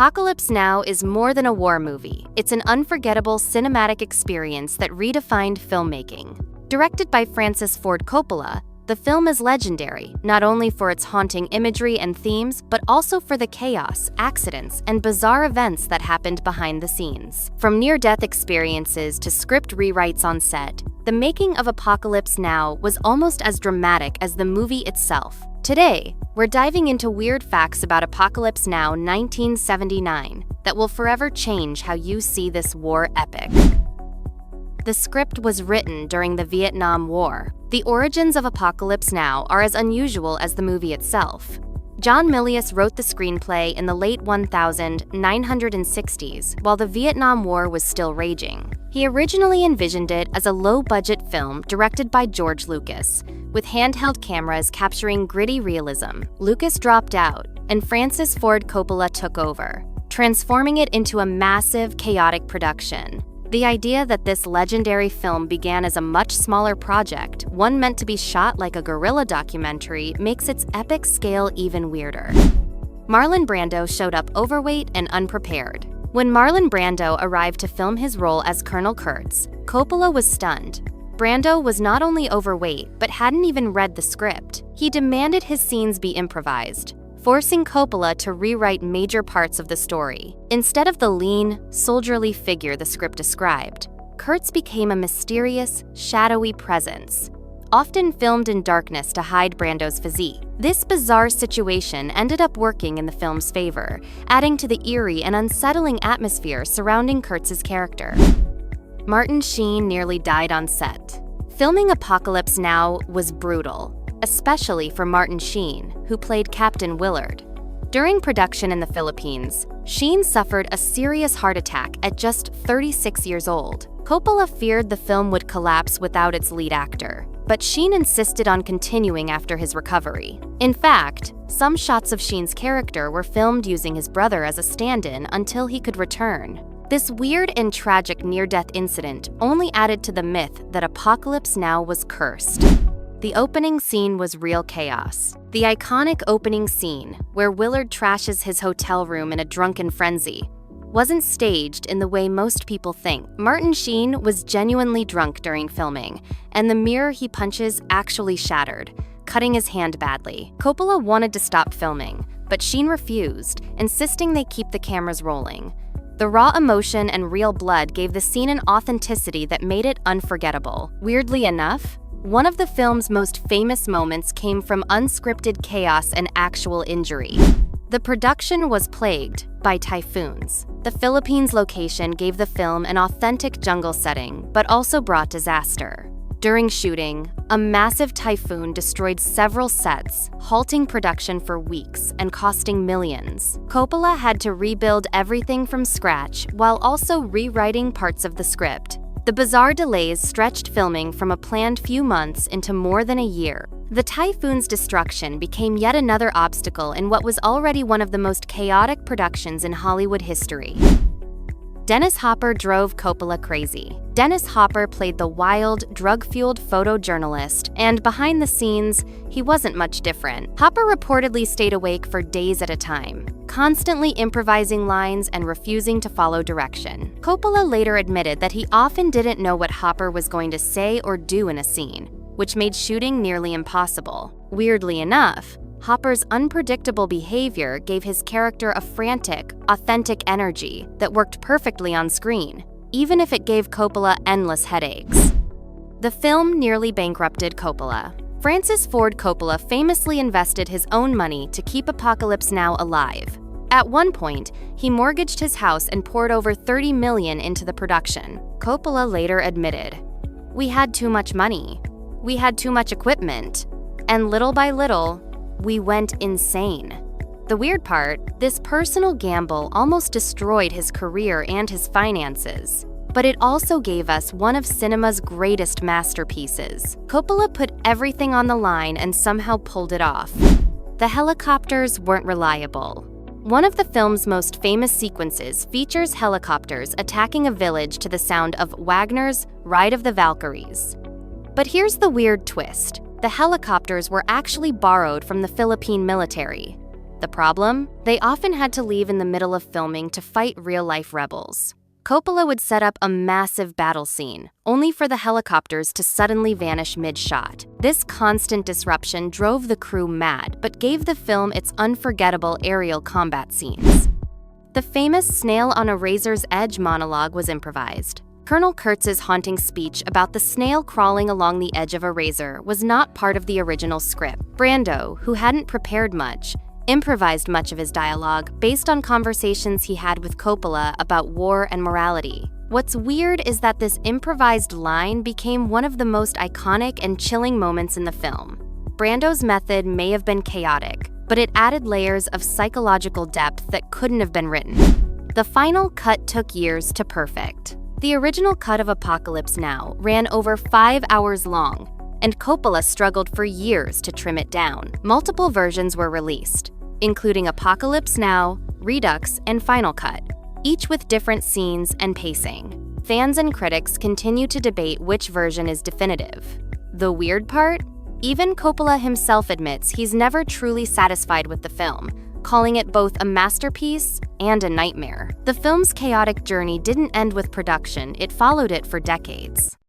Apocalypse Now is more than a war movie. It's an unforgettable cinematic experience that redefined filmmaking. Directed by Francis Ford Coppola, the film is legendary, not only for its haunting imagery and themes, but also for the chaos, accidents, and bizarre events that happened behind the scenes. From near-death experiences to script rewrites on set, the making of Apocalypse Now was almost as dramatic as the movie itself. Today, we're diving into weird facts about Apocalypse Now 1979 that will forever change how you see this war epic. The script was written during the Vietnam War. The origins of Apocalypse Now are as unusual as the movie itself. John Milius wrote the screenplay in the late 1960s while the Vietnam War was still raging. He originally envisioned it as a low-budget film directed by George Lucas, with handheld cameras capturing gritty realism. Lucas dropped out, and Francis Ford Coppola took over, transforming it into a massive, chaotic production. The idea that this legendary film began as a much smaller project, one meant to be shot like a guerrilla documentary, makes its epic scale even weirder. Marlon Brando showed up overweight and unprepared. When Marlon Brando arrived to film his role as Colonel Kurtz, Coppola was stunned. Brando was not only overweight, but hadn't even read the script. He demanded his scenes be improvised, forcing Coppola to rewrite major parts of the story. Instead of the lean, soldierly figure the script described, Kurtz became a mysterious, shadowy presence, often filmed in darkness to hide Brando's physique. This bizarre situation ended up working in the film's favor, adding to the eerie and unsettling atmosphere surrounding Kurtz's character. Martin Sheen nearly died on set. Filming Apocalypse Now was brutal, especially for Martin Sheen, who played Captain Willard. During production in the Philippines, Sheen suffered a serious heart attack at just 36 years old. Coppola feared the film would collapse without its lead actor, but Sheen insisted on continuing after his recovery. In fact, some shots of Sheen's character were filmed using his brother as a stand-in until he could return. This weird and tragic near-death incident only added to the myth that Apocalypse Now was cursed. The opening scene was real chaos. The iconic opening scene, where Willard trashes his hotel room in a drunken frenzy, wasn't staged in the way most people think. Martin Sheen was genuinely drunk during filming, and the mirror he punches actually shattered, cutting his hand badly. Coppola wanted to stop filming, but Sheen refused, insisting they keep the cameras rolling. The raw emotion and real blood gave the scene an authenticity that made it unforgettable. Weirdly enough, one of the film's most famous moments came from unscripted chaos and actual injury. The production was plagued by typhoons. The Philippines location gave the film an authentic jungle setting, but also brought disaster. During shooting, a massive typhoon destroyed several sets, halting production for weeks and costing millions. Coppola had to rebuild everything from scratch while also rewriting parts of the script. The bizarre delays stretched filming from a planned few months into more than a year. The typhoon's destruction became yet another obstacle in what was already one of the most chaotic productions in Hollywood history. Dennis Hopper drove Coppola crazy. Dennis Hopper played the wild, drug-fueled photojournalist, and behind the scenes, he wasn't much different. Hopper reportedly stayed awake for days at a time, constantly improvising lines and refusing to follow direction. Coppola later admitted that he often didn't know what Hopper was going to say or do in a scene, which made shooting nearly impossible. Weirdly enough, Hopper's unpredictable behavior gave his character a frantic, authentic energy that worked perfectly on screen, even if it gave Coppola endless headaches. The film nearly bankrupted Coppola. Francis Ford Coppola famously invested his own money to keep Apocalypse Now alive. At one point, he mortgaged his house and poured over $30 million into the production. Coppola later admitted, "We had too much money. We had too much equipment. And little by little, we went insane." The weird part, this personal gamble almost destroyed his career and his finances. But it also gave us one of cinema's greatest masterpieces. Coppola put everything on the line and somehow pulled it off. The helicopters weren't reliable. One of the film's most famous sequences features helicopters attacking a village to the sound of Wagner's Ride of the Valkyries. But here's the weird twist. The helicopters were actually borrowed from the Philippine military. The problem? They often had to leave in the middle of filming to fight real-life rebels. Coppola would set up a massive battle scene, only for the helicopters to suddenly vanish mid-shot. This constant disruption drove the crew mad, but gave the film its unforgettable aerial combat scenes. The famous snail on a razor's edge monologue was improvised. Colonel Kurtz's haunting speech about the snail crawling along the edge of a razor was not part of the original script. Brando, who hadn't prepared much, improvised much of his dialogue based on conversations he had with Coppola about war and morality. What's weird is that this improvised line became one of the most iconic and chilling moments in the film. Brando's method may have been chaotic, but it added layers of psychological depth that couldn't have been written. The final cut took years to perfect. The original cut of Apocalypse Now ran over 5 hours long, and Coppola struggled for years to trim it down. Multiple versions were released, including Apocalypse Now, Redux, and Final Cut, each with different scenes and pacing. Fans and critics continue to debate which version is definitive. The weird part? Even Coppola himself admits he's never truly satisfied with the film, calling it both a masterpiece and a nightmare. The film's chaotic journey didn't end with production, it followed it for decades.